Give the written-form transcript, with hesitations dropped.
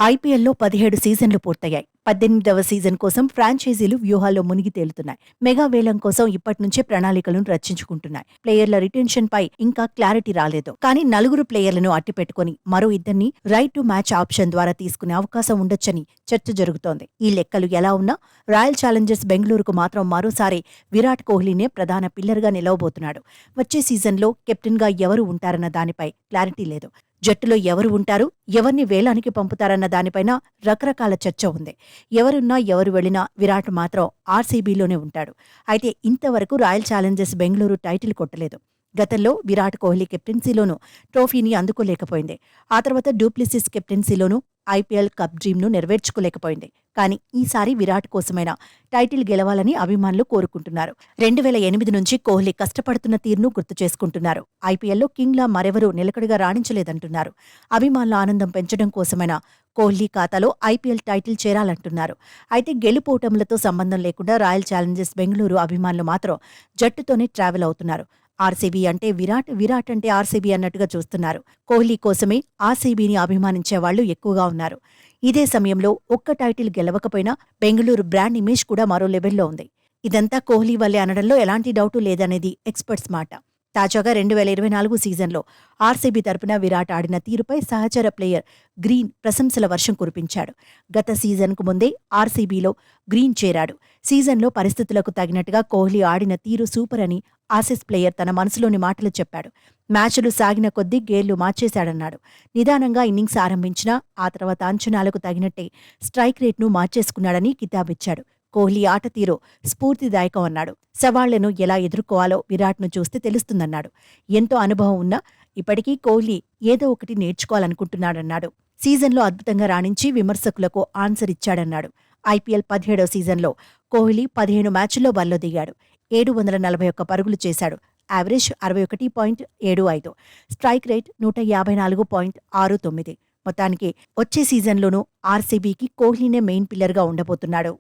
ఐపీఎల్లో 17 సీజన్లు పూర్తయ్యాయి. 18వ సీజన్ కోసం ఫ్రాంచైజీలు వ్యూహాల్లో మునిగి తేలుతున్నాయి. మెగా వేలం కోసం ఇప్పటి నుంచే ప్రణాళికలను రచించుకుంటున్నాయి. ప్లేయర్ల రిటెన్షన్ పై ఇంకా క్లారిటీ రాలేదు. కానీ నలుగురు ప్లేయర్లను అట్టిపెట్టుకుని మరో ఇద్దరిని రైట్ టు మ్యాచ్ ఆప్షన్ ద్వారా తీసుకునే అవకాశం ఉండొచ్చని చర్చ జరుగుతోంది. ఈ లెక్కలు ఎలా ఉన్నా రాయల్ ఛాలెంజర్స్ బెంగళూరుకు మాత్రం మరోసారి విరాట్ కోహ్లీనే ప్రధాన పిల్లర్గా నిలవబోతున్నాడు. వచ్చే సీజన్లో కెప్టెన్గా ఎవరు ఉంటారన్న దానిపై క్లారిటీ లేదు. జట్టులో ఎవరు ఉంటారు, ఎవరిని వేలానికి పంపుతారన్న దానిపైన రకరకాల చర్చ ఉంది. ఎవరున్నా ఎవరు వెళ్లినా విరాట్ మాత్రం ఆర్సీబీలోనే ఉంటాడు. అయితే ఇంతవరకు రాయల్ ఛాలెంజర్స్ బెంగళూరు టైటిల్ కొట్టలేదు. గతంలో విరాట్ కోహ్లీ కెప్టెన్సీలోనూ ట్రోఫీని అందుకోలేకపోయింది. ఆ తర్వాత డూప్లిసిస్ కెప్టెన్సీలోనూ ఐపీఎల్ కప్ డ్రీమ్ను నెరవేర్చుకోలేకపోయింది. కానీ ఈసారి విరాట్ కోసమైనా టైటిల్ గెలవాలని అభిమానులు కోరుకుంటున్నారు. 2008 నుంచి కోహ్లీ కష్టపడుతున్న తీరును గుర్తు చేసుకుంటున్నారు. ఐపీఎల్లో కింగ్లా మరెవరూ నిలకడగా రాణించలేదంటున్నారు. అభిమానుల ఆనందం పెంచడం కోసమైనా కోహ్లీ ఖాతాలో ఐపీఎల్ టైటిల్ చేరాలంటున్నారు. అయితే గెలుపోటములతో సంబంధం లేకుండా రాయల్ ఛాలెంజర్స్ బెంగళూరు అభిమానులు మాత్రం జట్టుతోనే ట్రావెల్ అవుతున్నారు. ఆర్సీబీ అంటే విరాట్, విరాట్ అంటే ఆర్సీబీ అన్నట్టుగా చూస్తున్నారు. కోహ్లీ కోసమే ఆర్సీబీని అభిమానించే వాళ్లు ఎక్కువగా ఉన్నారు. ఇదే సమయంలో ఒక్క టైటిల్ గెలవకపోయినా బెంగళూరు బ్రాండ్ ఇమేజ్ కూడా మరో లెవెల్లో ఉంది. ఇదంతా కోహ్లీ వల్లే అనడంలో ఎలాంటి డౌటు లేదనేది ఎక్స్పర్ట్స్ మాట. తాజాగా 2024 సీజన్లో ఆర్సీబీ తరపున విరాట్ ఆడిన తీరుపై సహచర ప్లేయర్ గ్రీన్ ప్రశంసల వర్షం కురిపించాడు. గత సీజన్కు ముందే ఆర్సీబీలో గ్రీన్ చేరాడు. సీజన్లో పరిస్థితులకు తగినట్టుగా కోహ్లీ ఆడిన తీరు సూపర్ అని ఆసీస్ ప్లేయర్ తన మనసులోని మాటలు చెప్పాడు. మ్యాచ్లు సాగిన కొద్దీ గేర్లు మార్చేశాడన్నాడు. నిదానంగా ఇన్నింగ్స్ ఆరంభించినా ఆ తర్వాత అంచనాలకు తగినట్టే స్ట్రైక్ రేట్ను మార్చేసుకున్నాడని కితాబిచ్చాడు. కోహ్లీ ఆట తీరు స్ఫూర్తిదాయకం అన్నాడు. సవాళ్లను ఎలా ఎదుర్కోవాలో విరాట్ను చూస్తే తెలుస్తుందన్నాడు. ఎంతో అనుభవం ఉన్నా ఇప్పటికీ కోహ్లీ ఏదో ఒకటి నేర్చుకోవాలనుకుంటున్నాడన్నాడు. సీజన్లో అద్భుతంగా రాణించి విమర్శకులకు ఆన్సర్ ఇచ్చాడన్నాడు. ఐపీఎల్ 17వ సీజన్లో కోహ్లీ 15 మ్యాచ్ల్లో బరిలో దిగాడు. 741 పరుగులు చేశాడు. యావరేజ్ 61.75. Strike rate 154.69. మొత్తానికి వచ్చే సీజన్లోనూ ఆర్సీబీకి కోహ్లీనే మెయిన్ పిల్లర్గా ఉండబోతున్నాడు.